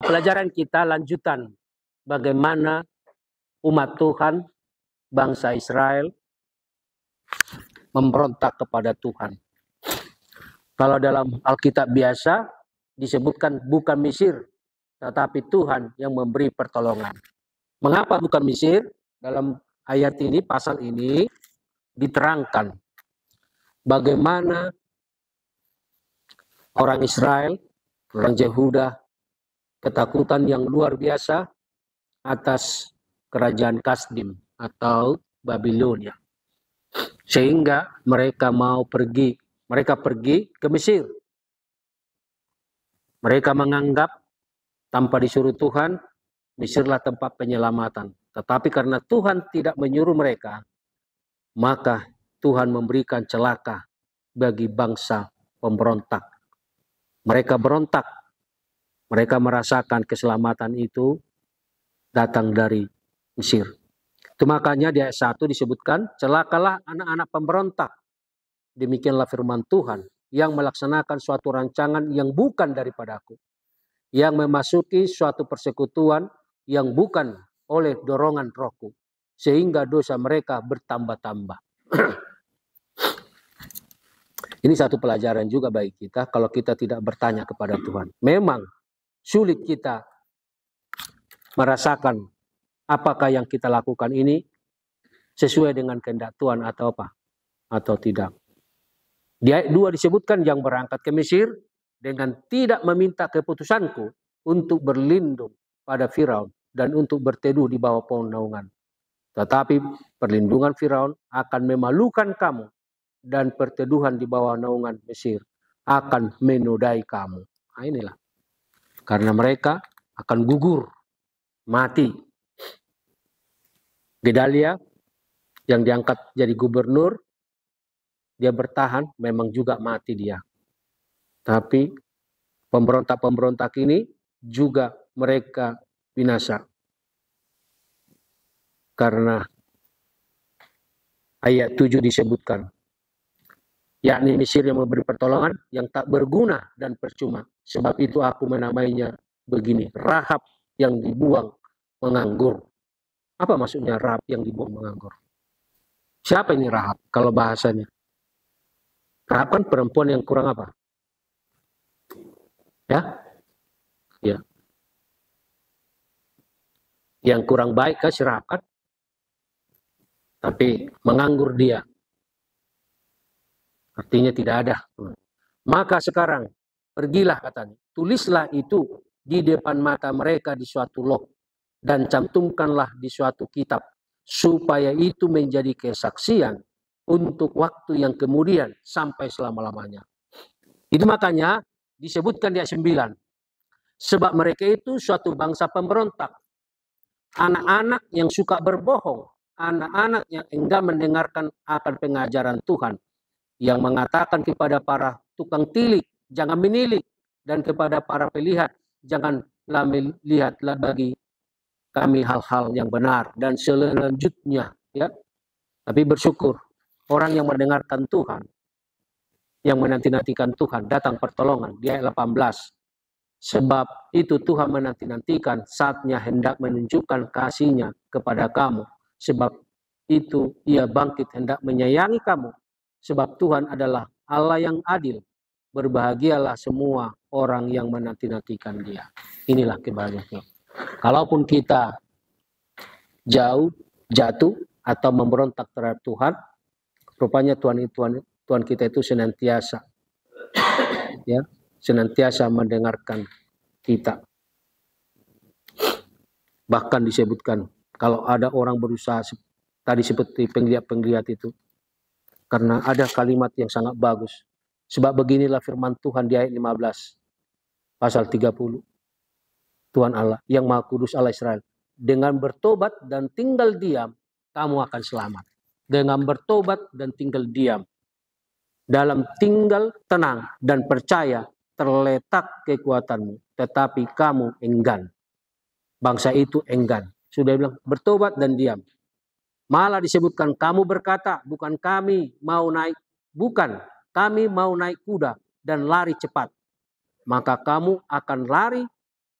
Pelajaran kita lanjutan bagaimana umat Tuhan, bangsa Israel memberontak kepada Tuhan. Kalau dalam Alkitab biasa disebutkan bukan Mesir, tetapi Tuhan yang memberi pertolongan. Mengapa bukan Mesir? Dalam ayat ini, pasal ini diterangkan bagaimana orang Israel, orang Yehuda, ketakutan yang luar biasa atas kerajaan Kasdim atau Babilonia. Sehingga mereka pergi ke Mesir. Mereka menganggap tanpa disuruh Tuhan, Mesirlah tempat penyelamatan. Tetapi karena Tuhan tidak menyuruh mereka, maka Tuhan memberikan celaka bagi bangsa pemberontak. Mereka berontak. Mereka merasakan keselamatan itu datang dari Mesir. Itu makanya di ayat 1 disebutkan, celakalah anak-anak pemberontak. Demikianlah firman Tuhan yang melaksanakan suatu rancangan yang bukan daripadaku. Yang memasuki suatu persekutuan yang bukan oleh dorongan rohku. Sehingga dosa mereka bertambah-tambah. Ini satu pelajaran juga bagi kita kalau kita tidak bertanya kepada Tuhan. Memang sulit kita merasakan apakah yang kita lakukan ini sesuai dengan kehendak Tuhan atau apa, atau tidak. Di ayat 2 disebutkan yang berangkat ke Mesir dengan tidak meminta keputusanku untuk berlindung pada Firaun dan untuk berteduh di bawah pohon naungan. Tetapi perlindungan Firaun akan memalukan kamu dan perteduhan di bawah naungan Mesir akan menodai kamu. Nah, inilah. Karena mereka akan gugur, mati. Gedalia yang diangkat jadi gubernur, dia bertahan, memang juga mati dia. Tapi pemberontak-pemberontak ini juga mereka binasa. Karena ayat 7 disebutkan, yakni Mesir yang memberi pertolongan yang tak berguna dan percuma. Sebab itu aku menamainya begini, Rahab yang dibuang menganggur. Apa maksudnya Rahab yang dibuang menganggur? Siapa ini Rahab kalau bahasanya? Rahab kan perempuan yang kurang apa? Ya. Yang kurang baik kan si Rahab kan? Tapi menganggur dia. Artinya tidak ada. Maka sekarang pergilah katanya, tulislah itu di depan mata mereka di suatu loh dan cantumkanlah di suatu kitab supaya itu menjadi kesaksian untuk waktu yang kemudian sampai selama-lamanya. Itu makanya disebutkan di ayat 9. Sebab mereka itu suatu bangsa pemberontak. Anak-anak yang suka berbohong. Anak-anak yang enggan mendengarkan akan pengajaran Tuhan. Yang mengatakan kepada para tukang tilik, jangan menilik. Dan kepada para pelihat, janganlah melihatlah bagi kami hal-hal yang benar. Dan selanjutnya, ya. Tapi bersyukur, orang yang mendengarkan Tuhan, yang menanti-nantikan Tuhan, datang pertolongan. Di ayat 18. Sebab itu Tuhan menanti-nantikan saatnya hendak menunjukkan kasih-Nya kepada kamu. Sebab itu Ia bangkit hendak menyayangi kamu. Sebab Tuhan adalah Allah yang adil. Berbahagialah semua orang yang menanti-nantikan Dia. Inilah kebahagiaan. Kalaupun kita jatuh atau memberontak terhadap Tuhan, rupanya Tuhan kita itu senantiasa, ya, senantiasa mendengarkan kita. Bahkan disebutkan kalau ada orang berusaha tadi seperti penglihat-penglihat itu, karena ada kalimat yang sangat bagus. Sebab beginilah firman Tuhan di ayat 15 pasal 30. Tuhan Allah yang Maha Kudus Allah Israel, dengan bertobat dan tinggal diam kamu akan selamat. Dengan bertobat dan tinggal diam, dalam tinggal tenang dan percaya terletak kekuatanmu, tetapi kamu enggan. Bangsa itu enggan. Sudah bilang bertobat dan diam. Malah disebutkan kamu berkata, bukan kami mau naik, bukan kami mau naik kuda dan lari cepat. Maka kamu akan lari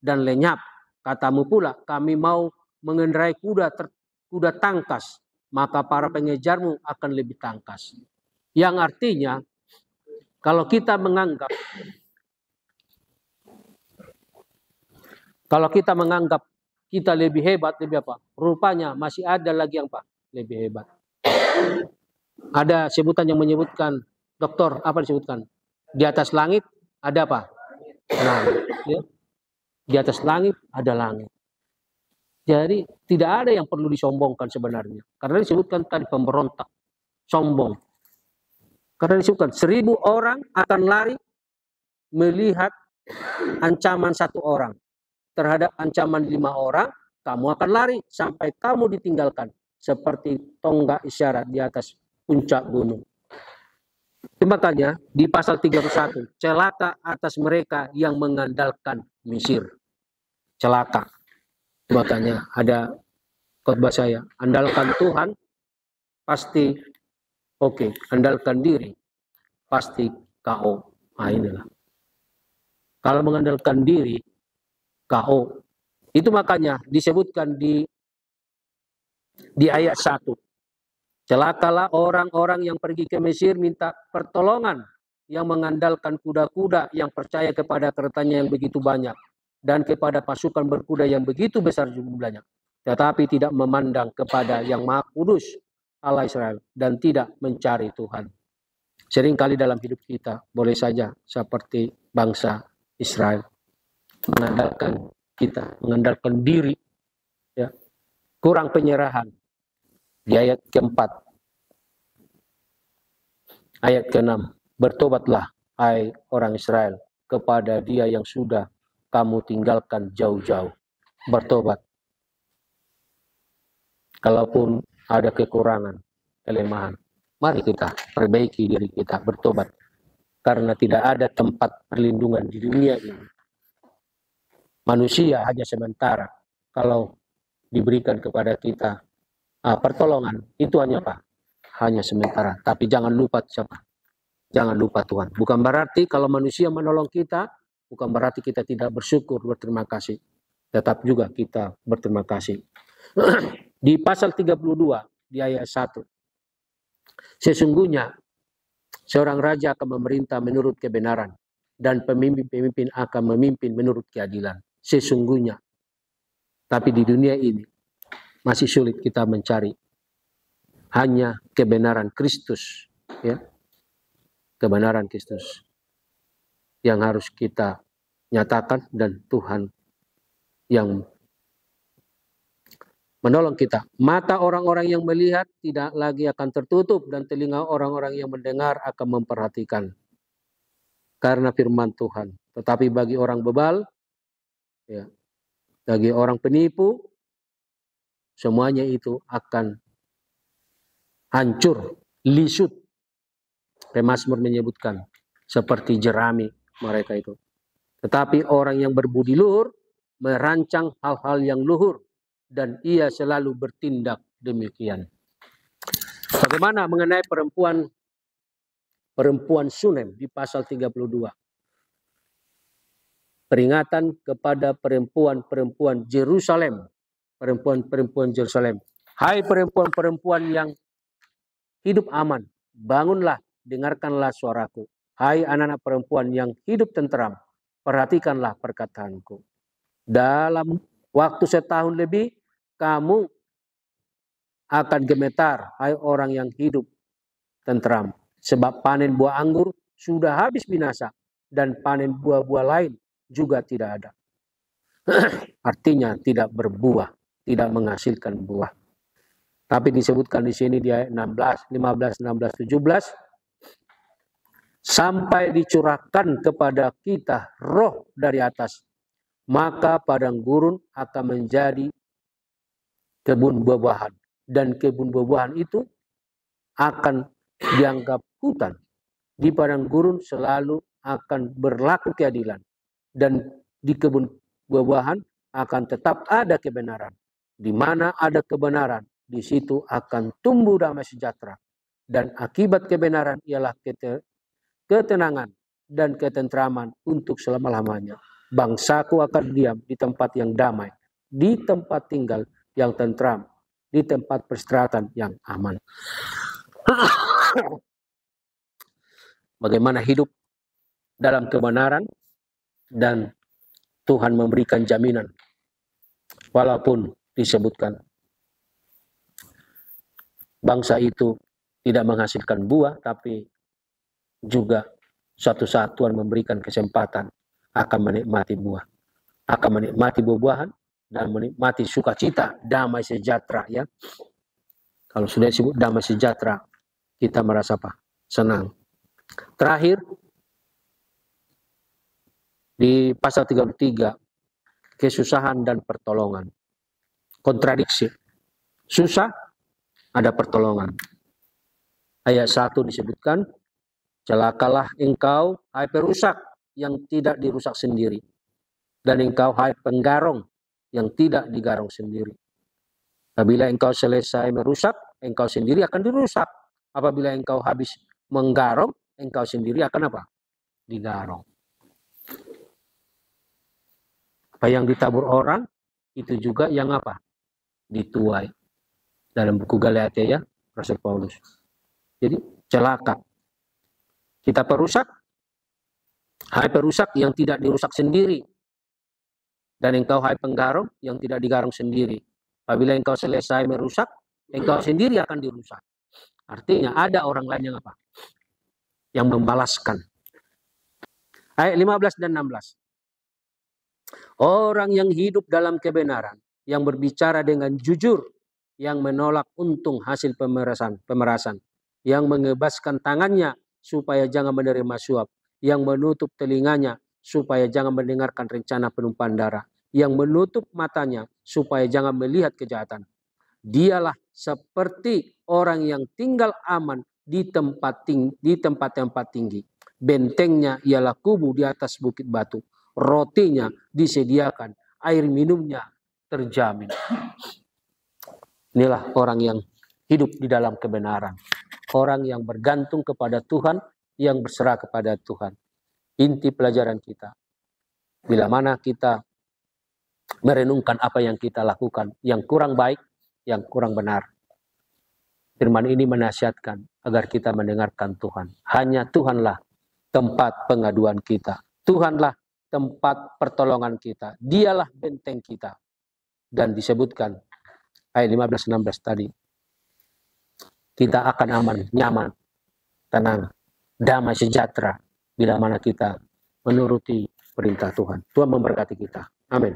dan lenyap. Katamu pula, kami mau mengendarai kuda tangkas, maka para pengejarmu akan lebih tangkas. Yang artinya, kalau kita menganggap kita lebih hebat, lebih apa? Rupanya masih ada lagi yang lebih hebat. Ada sebutan yang menyebutkan, dokter, apa disebutkan? Di atas langit ada apa? Langit. Ya. Di atas langit ada langit. Jadi tidak ada yang perlu disombongkan sebenarnya. Karena disebutkan tadi pemberontak, sombong. Karena disebutkan 1000 orang akan lari melihat ancaman 1 orang. Terhadap ancaman 5 orang, kamu akan lari sampai kamu ditinggalkan. Seperti tonggak isyarat di atas puncak gunung. Makanya di pasal 31, celaka atas mereka yang mengandalkan Mesir. Celaka. Makanya ada khotbah saya, andalkan Tuhan pasti oke, andalkan diri pasti KO. Nah, inilah. Kalau mengandalkan diri KO. Itu makanya disebutkan di ayat 1. Celakalah orang-orang yang pergi ke Mesir minta pertolongan, yang mengandalkan kuda-kuda, yang percaya kepada keretanya yang begitu banyak, dan kepada pasukan berkuda yang begitu besar jumlahnya, tetapi tidak memandang kepada yang Maha Kudus Allah Israel, dan tidak mencari Tuhan. Seringkali dalam hidup kita boleh saja seperti bangsa Israel, mengandalkan diri, ya, kurang penyerahan. Di ayat keempat, ayat keenam, bertobatlah hai orang Israel kepada Dia yang sudah kamu tinggalkan jauh-jauh. Bertobat. Kalaupun ada kekurangan, kelemahan, mari kita perbaiki diri kita, bertobat. Karena tidak ada tempat perlindungan di dunia ini. Manusia hanya sementara. Kalau diberikan kepada kita pertolongan, itu hanya apa? Hanya sementara. Tapi jangan lupa siapa? Jangan lupa Tuhan. Bukan berarti kalau manusia menolong kita, bukan berarti kita tidak bersyukur, berterima kasih. Tetap juga kita berterima kasih. Di pasal 32, di ayat 1. Sesungguhnya seorang raja akan memerintah menurut kebenaran, dan pemimpin-pemimpin akan memimpin menurut keadilan. Sesungguhnya. Tapi di dunia ini masih sulit kita mencari hanya kebenaran Kristus, ya. Kebenaran Kristus yang harus kita nyatakan, dan Tuhan yang menolong kita. Mata orang-orang yang melihat tidak lagi akan tertutup, dan telinga orang-orang yang mendengar akan memperhatikan karena firman Tuhan. Tetapi bagi orang bebal, ya, bagi orang penipu, semuanya itu akan hancur, lisut. Pemazmur menyebutkan seperti jerami mereka itu. Tetapi orang yang berbudi luhur merancang hal-hal yang luhur, dan ia selalu bertindak demikian. Bagaimana mengenai perempuan Sunem di pasal 32? Peringatan kepada perempuan-perempuan Yerusalem. Perempuan-perempuan Yerusalem. Hai perempuan-perempuan yang hidup aman, bangunlah, dengarkanlah suaraku. Hai anak-anak perempuan yang hidup tenteram, perhatikanlah perkataanku. Dalam waktu 1 tahun lebih, kamu akan gemetar, hai orang yang hidup tenteram. Sebab panen buah anggur sudah habis binasa, dan panen buah-buah lain juga tidak ada. Artinya tidak berbuah, tidak menghasilkan buah. Tapi disebutkan di sini di ayat 16, 15, 16, 17, sampai dicurahkan kepada kita roh dari atas, maka padang gurun akan menjadi kebun buah-buahan, dan kebun buah-buahan itu akan dianggap hutan. Di padang gurun selalu akan berlaku keadilan, dan di kebun buah-buahan akan tetap ada kebenaran. Di mana ada kebenaran, di situ akan tumbuh damai sejahtera, dan akibat kebenaran ialah ketenangan dan ketentraman untuk selama-lamanya. bangsaku akan diam di tempat yang damai, di tempat tinggal yang tentram, di tempat peristirahatan yang aman. Bagaimana hidup dalam kebenaran, dan Tuhan memberikan jaminan. Walaupun disebutkan bangsa itu tidak menghasilkan buah, tapi juga suatu saat Tuhan memberikan kesempatan akan menikmati buah, akan menikmati buah-buahan, dan menikmati sukacita, damai sejahtera. Ya, kalau sudah disebut damai sejahtera, kita merasa apa? Senang. Terakhir, di pasal 33, kesusahan dan pertolongan. Kontradiksi. Susah, ada pertolongan. Ayat 1 disebutkan, celakalah engkau, hai perusak, yang tidak dirusak sendiri. Dan engkau, hai penggarong, yang tidak digarong sendiri. Apabila engkau selesai merusak, engkau sendiri akan dirusak. Apabila engkau habis menggarong, engkau sendiri akan apa? Digarong. Apa yang ditabur orang, itu juga yang apa? Dituai. Dalam buku Galatia, ya, Rasul Paulus. Jadi celaka. Kita perusak, hai perusak yang tidak dirusak sendiri. Dan engkau, hai penggarong, yang tidak digarong sendiri. Apabila engkau selesai merusak, engkau sendiri akan dirusak. Artinya ada orang lain yang apa? Yang membalaskan. Ayat 15 dan 16. Orang yang hidup dalam kebenaran, yang berbicara dengan jujur, yang menolak untung hasil pemerasan, yang mengebaskan tangannya supaya jangan menerima suap, yang menutup telinganya supaya jangan mendengarkan rencana penumpahan darah, yang menutup matanya supaya jangan melihat kejahatan. Dialah seperti orang yang tinggal aman di tempat-tempat tinggi. Bentengnya ialah kubu di atas bukit batu. Rotinya disediakan, air minumnya terjamin. Inilah orang yang hidup di dalam kebenaran. Orang yang bergantung kepada Tuhan, yang berserah kepada Tuhan. Inti pelajaran kita, bila mana kita merenungkan apa yang kita lakukan, yang kurang baik, yang kurang benar. Firman ini menasihatkan agar kita mendengarkan Tuhan. Hanya Tuhanlah tempat pengaduan kita. Tuhanlah tempat pertolongan kita. Dialah benteng kita. Dan disebutkan ayat 15-16 tadi, kita akan aman, nyaman, tenang, damai sejahtera bila mana kita menuruti perintah Tuhan. Tuhan memberkati kita. Amin.